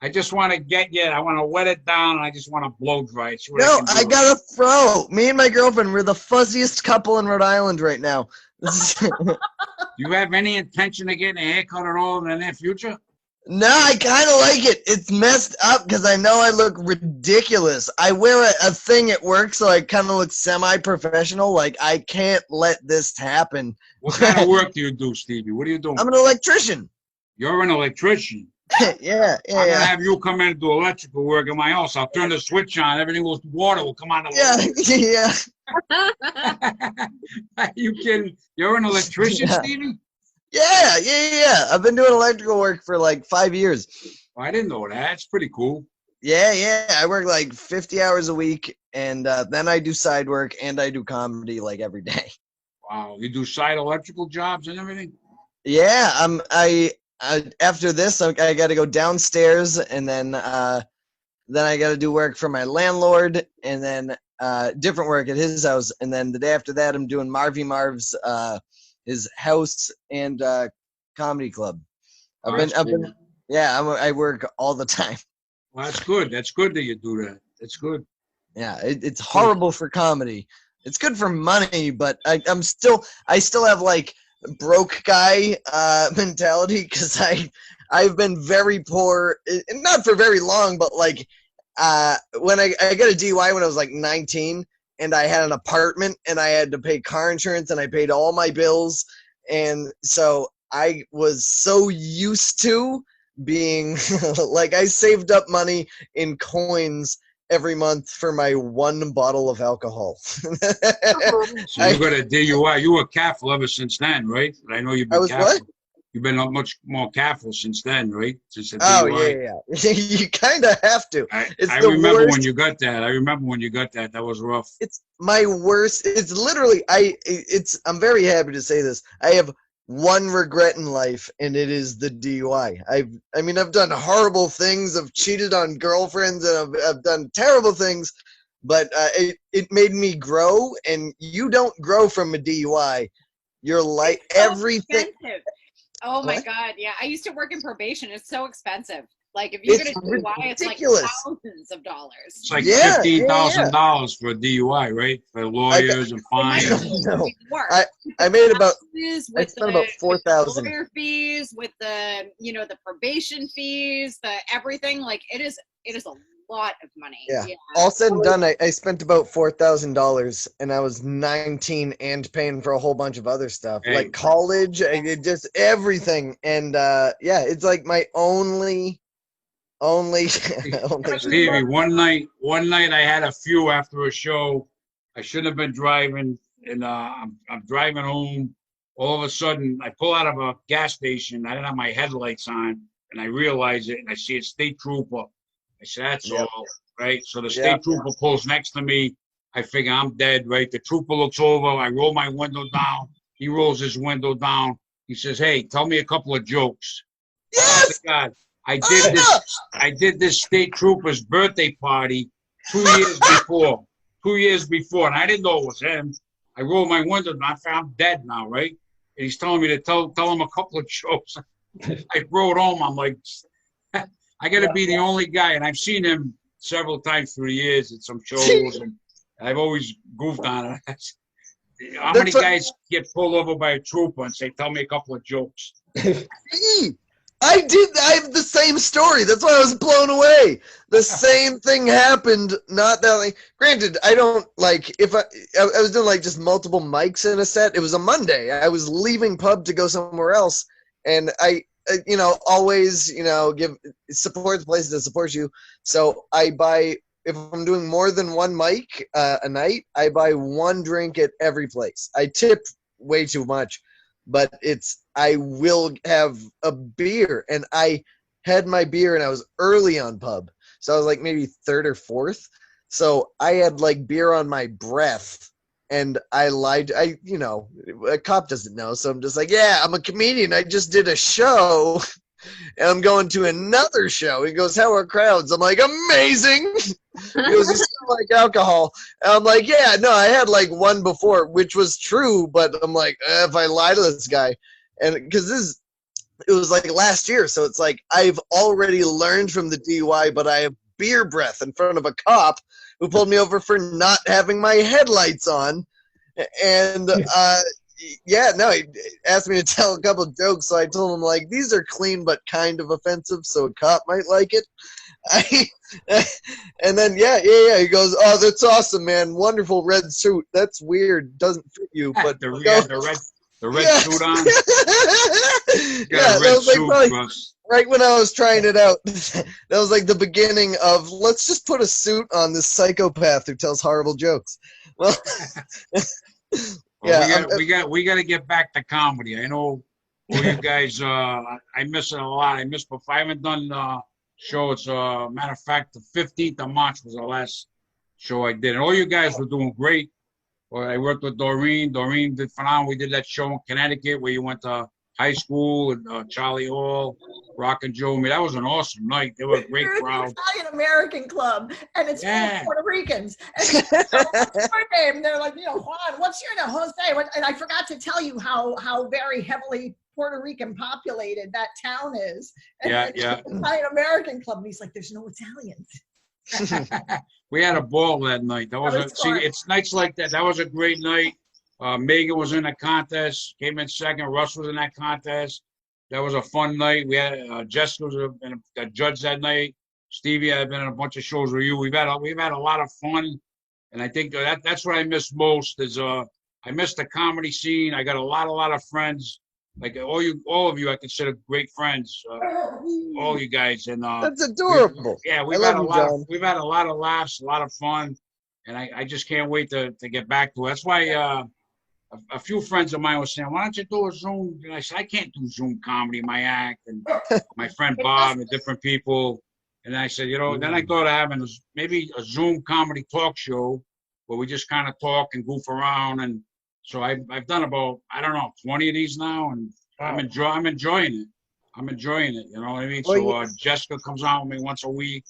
I just want to get you. I want to wet it down, and I just want to blow dry it. No, I got a fro. Me and my girlfriend, we're the fuzziest couple in Rhode Island right now. Do you have any intention of getting a haircut at all in the near future? No, I kind of like it. It's messed up because I know I look ridiculous. I wear a thing at work, so I kind of look semi-professional. Like, I can't let this happen. What kind of work do you do, Stevie? What are you doing? I'm an electrician. You're an electrician. yeah. I'm gonna have you come in and do electrical work in my house. I'll turn the switch on. Everything will water will come on. Yeah. Are you kidding? You're an electrician, Stevie? Yeah. I've been doing electrical work for like 5 years. Well, I didn't know that. It's pretty cool. Yeah. I work like 50 hours a week, and then I do side work and I do comedy like every day. Wow, you do side electrical jobs and everything? Yeah, after this, I got to go downstairs, and then I got to do work for my landlord, and then different work at his house, and then the day after that, I'm doing Marv's his house and comedy club. I work all the time. Well, that's good. That's good that you do that. That's good. Yeah, it's horrible for comedy. It's good for money, but I still have like broke guy mentality because I've been very poor, not for very long, but like when I got a DUI when I was like 19, and I had an apartment and I had to pay car insurance and I paid all my bills, and so I was so used to being like, I saved up money in coins every month for my one bottle of alcohol. So you got a DUI. You were careful ever since then, right? I know you've been careful. What? You've been much more careful since then, right? Since the DUI. Yeah. You kind of have to. I remember when you got that. That was rough. It's my worst. It's literally, I'm very happy to say this. I have one regret in life, and it is the DUI. I've done horrible things. I've cheated on girlfriends, and I've done terrible things, but it made me grow, and you don't grow from a DUI. You're like everything. Expensive. Oh my God, yeah. I used to work in probation. It's so expensive. Like if you get a DUI, it's like thousands of dollars. It's like $15,000 for a DUI, right? For lawyers and fines. I made about. I spent about $4,000. Lawyer fees, with the the probation fees, the everything. Like it is a lot of money. Yeah. All said and done, I spent about $4,000, and I was 19 and paying for a whole bunch of other stuff, like college, just everything. And it's like my only. Stevie, one night I had a few after a show. I shouldn't have been driving, and I'm driving home. All of a sudden, I pull out of a gas station. I didn't have my headlights on, and I realize it, and I see a state trooper. I said, that's all, right? So the state trooper pulls next to me. I figure I'm dead, right? The trooper looks over. I roll my window down. He rolls his window down. He says, hey, tell me a couple of jokes. Yes! God, I did this state trooper's birthday party 2 years before. 2 years before, and I didn't know it was him. I rolled my window down. I found I'm dead now, right? And he's telling me to tell him a couple of jokes. I rode home. I'm like, I got to be the only guy, and I've seen him several times through the years at some shows, and I've always goofed on it. How many guys get pulled over by a trooper and say, tell me a couple of jokes? I have the same story. That's why I was blown away. The same thing happened. Not that like, granted, I don't like if I was doing like just multiple mics in a set. It was a Monday. I was leaving pub to go somewhere else, and I always give support the places that support you. So I buy, if I'm doing more than one mic a night, I buy one drink at every place. I tip way too much, but I will have a beer, and I had my beer, and I was early on pub, so I was like maybe third or fourth. So I had like beer on my breath, and I lied. A cop doesn't know, so I'm just like, yeah, I'm a comedian. I just did a show, and I'm going to another show. He goes, how are crowds? I'm like, amazing. He goes, you smell like alcohol. And I'm like, yeah, no, I had like one before, which was true, but I'm like, if I lie to this guy, and because it was like last year, so it's like I've already learned from the DUI, but I have beer breath in front of a cop who pulled me over for not having my headlights on, and yeah, no, he asked me to tell a couple of jokes, so I told him, like, these are clean but kind of offensive, so a cop might like it. And then, yeah, he goes, oh, that's awesome, man. Wonderful red suit. That's weird. Doesn't fit you, but the red suit on. Yeah, that was like probably right when I was trying it out. That was like the beginning of, let's just put a suit on this psychopath who tells horrible jokes. Well, yeah, we got to get back to comedy. I know you guys. I miss it a lot. I haven't done shows. Matter of fact, the 15th of March was the last show I did, and all you guys were doing great. Well, I worked with Doreen. Doreen did phenomenal. We did that show in Connecticut where you went to high school and Charlie Hall, Rock and Joe. I mean, that was an awesome night. They were a great crowd. Italian American club, and it's full of Puerto Ricans. And what's your name? They're like, Juan. What's your name? Jose. And I forgot to tell you how very heavily Puerto Rican populated that town is. And Italian American club. And he's like, there's no Italians. We had a ball that night. It's nights like that. That was a great night. Meghann was in the contest, came in second. Russ was in that contest. That was a fun night. We had Jessica was a judge that night. Stevie had been in a bunch of shows with you. We've had a lot of fun, and I think that's what I miss most is I miss the comedy scene. I got a lot of friends. Like all of you, I consider great friends. All you guys, and that's adorable. We've had a lot of laughs, a lot of fun, and I just can't wait to get back to it. That's why a few friends of mine were saying, "Why don't you do a Zoom?" And I said, "I can't do Zoom comedy, my act, and my friend Bob and different people." And I said, then I thought of having maybe a Zoom comedy talk show where we just kind of talk and goof around and. So I've done about 20 of these now, and I'm enjoying it. You know what I mean? So Jessica comes on with me once a week,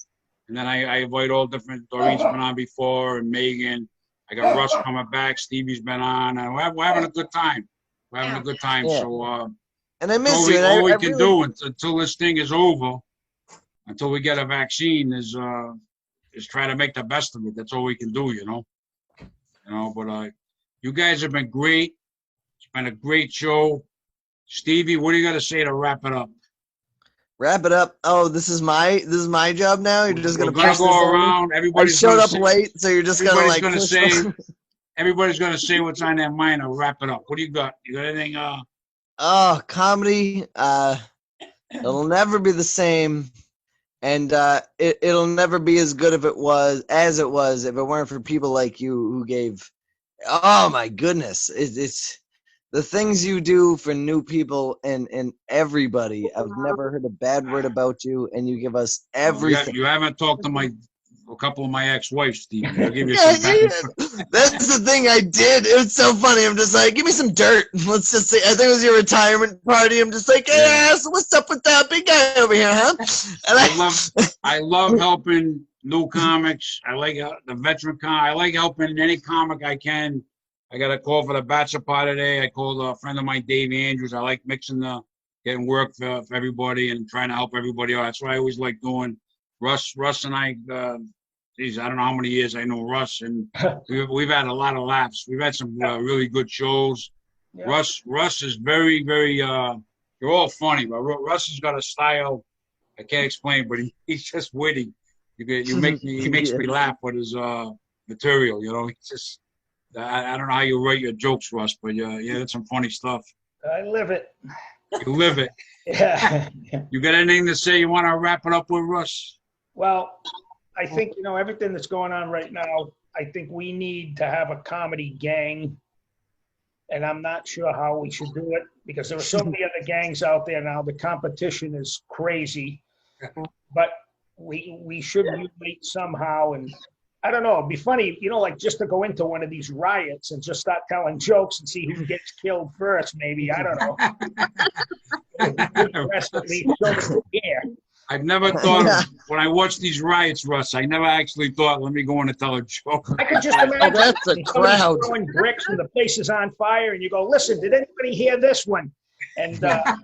and then I invite all different. Doreen's been on before, and Meghann. I got Russ coming back. Stevie's been on, and we're having a good time. Yeah. So and I miss you. All we can do until this thing is over, until we get a vaccine, is try to make the best of it. That's all we can do, But you guys have been great. It's been a great show. Stevie, what do you got to say to wrap it up? Wrap it up. Oh, this is my job now. You're just gonna go around. I showed up late, so you're just gonna say. Everybody's gonna say what's on their mind. I'll wrap it up. What do you got? You got anything? Comedy. It'll never be the same, and it'll never be as good as it was if it weren't for people like you who gave. Oh my goodness! It's the things you do for new people and everybody. I've never heard a bad word about you, and you give us everything. You haven't talked to a couple of my ex-wives, Steve. I'll give you some That's the thing I did. It was so funny. I'm just like, give me some dirt. Let's just say, I think it was your retirement party. I'm just like, hey, so what's up with that big guy over here, huh? And I love helping new comics. I like the veteran I like helping any comic I can. I got a call for the bachelor party today. I called a friend of mine, Dave Andrews. I like getting work for everybody and trying to help everybody out. That's what I always like doing. Russ and I, I don't know how many years I know Russ, and we've had a lot of laughs. We've had some really good shows. Yeah. Russ is very, very, you're all funny, but Russ has got a style I can't explain, but he's just witty. He makes me laugh with his material. He's just I don't know how you write your jokes, Russ, but that's some funny stuff. I live it. You live it. Yeah. You got anything to say? You want to wrap it up with, Russ? Well, I think everything that's going on right now. I think we need to have a comedy gang, and I'm not sure how we should do it because there are so many other gangs out there now. The competition is crazy, but we should unite somehow. And I don't know, it'd be funny, like just to go into one of these riots and just start telling jokes and see who gets killed first, maybe. I don't know. I've never thought, when I watch these riots, Russ, I never actually thought, let me go in and tell a joke. I could just imagine that's a crowd. Throwing bricks and the place is on fire, and you go, listen, did anybody hear this one? And that's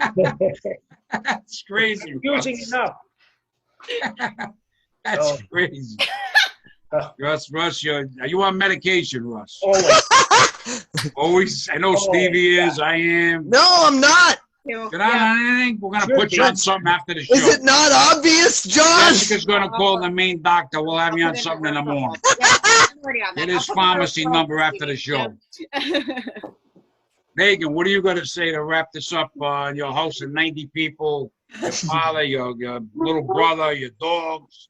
crazy. Using enough. That's crazy. Russ, are you on medication, Russ? Always. Always, I know Stevie is. I am. No, I'm not. Get on anything? We're gonna put you on something after the show. Is it not obvious, John? Jessica's gonna call the main doctor. We'll have you on something in the morning. Get his pharmacy number after the show. Meghann, what are you gonna say to wrap this up? Your house of 90 people, your father, your little brother, your dogs,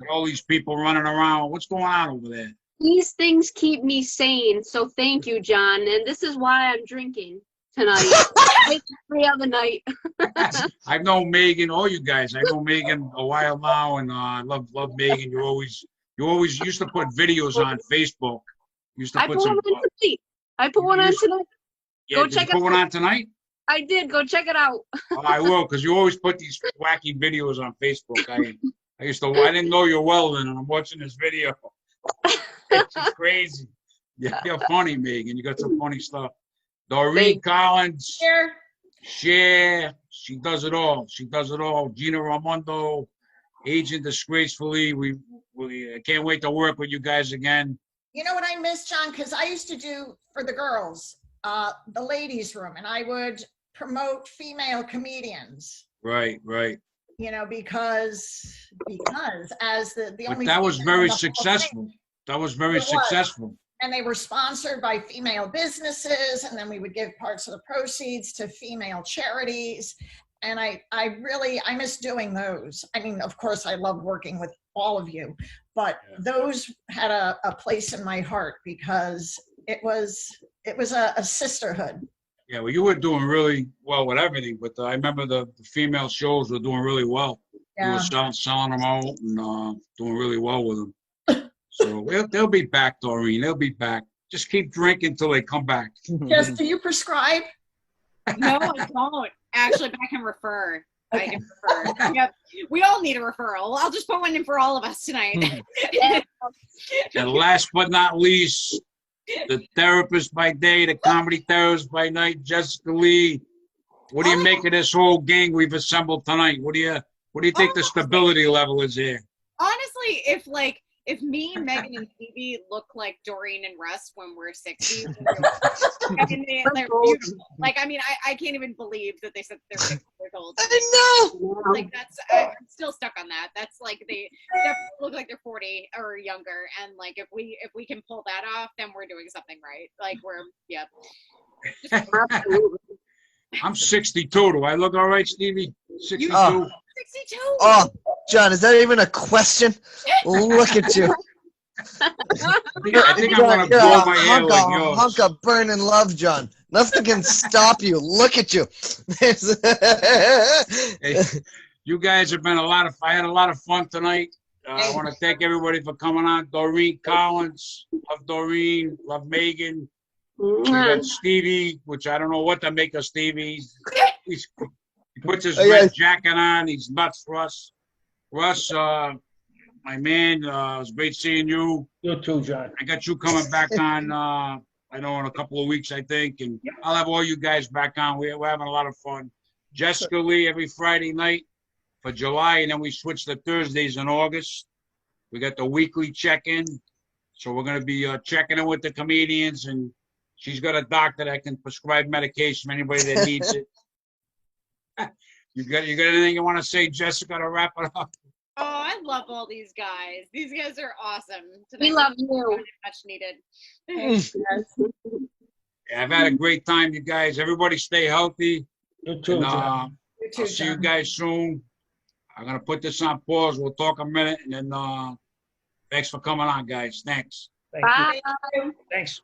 all these people running around. What's going on over there? These things keep me sane, so thank you, John. And this is why I'm drinking tonight. Every other night. I've known Meghann, all you guys. I know Meghann a while now, and I love Meghann. You always used to put videos on Facebook. I put one on tonight. Yeah, Go check it out. Put one on tonight? I did. Go check it out. Oh, I will, because you always put these wacky videos on Facebook. I didn't know you well then, and I'm watching this video. It's crazy. Yeah, you're funny, Meghann. You got some funny stuff. Doreen Collins. Cher. She does it all. Gina Raimondo, Agent Disgracefully. I can't wait to work with you guys again. You know what I miss, John? Because I used to do for the girls, the ladies' room, and I would promote female comedians. Right. You know, because as the But only. that was very successful. That was very successful. And they were sponsored by female businesses, and then we would give parts of the proceeds to female charities. And I miss doing those. I mean, of course, I love working with all of you, but those had a place in my heart because it was a sisterhood. Yeah, well, you were doing really well with everything, but I remember the female shows were doing really well. Yeah. You were selling them out and doing really well with them. So they'll be back, Doreen. They'll be back. Just keep drinking till they come back. Jess, do you prescribe? No, I don't. Actually, but I can refer. I can refer. Yep. We all need a referral. I'll just put one in for all of us tonight. And last but not least, the therapist by day, the comedy therapist by night, Jessica Leigh. What do you make of this whole gang we've assembled tonight? What do you think the stability level is here? Honestly, if me, Meghann, and Stevie look like Doreen and Russ when we're 60, they're beautiful. Like, I mean, I can't even believe that they said they're 6 years old. I know. Like, I'm still stuck on that. That's like they definitely look like they're 40 or younger, and like if we can pull that off, then we're doing something right. Like I'm 62. Do I look all right, Stevie? 62. 62. Oh, John, is that even a question? Look at you. I think I'm going to blow my hair like yours. Hunk of burning love, John. Nothing can stop you. Look at you. Hey, you guys have been I had a lot of fun tonight. I want to thank everybody for coming on. Doreen Collins. Love Doreen. Love Meghann. We got Stevie, which I don't know what to make of Stevie. He puts his red jacket on. He's nuts, Russ. Russ, my man, it was great seeing you. You too, John. I got you coming back on, I know, in a couple of weeks, I think. And I'll have all you guys back on. We're having a lot of fun. Jessica Leigh every Friday night for July, and then we switch to Thursdays in August. We got the weekly check-in. So we're going to be checking in with the comedians, and she's got a doctor that can prescribe medication for anybody that needs it. You got anything you want to say, Jessica, to wrap it up? Oh, I love all these guys. These guys are awesome. We love you. Much needed. Yeah, I've had a great time, you guys. Everybody stay healthy. You too, John. I'll see you guys soon. I'm going to put this on pause. We'll talk a minute, and then thanks for coming on, guys. Thanks. Thank you. Thanks.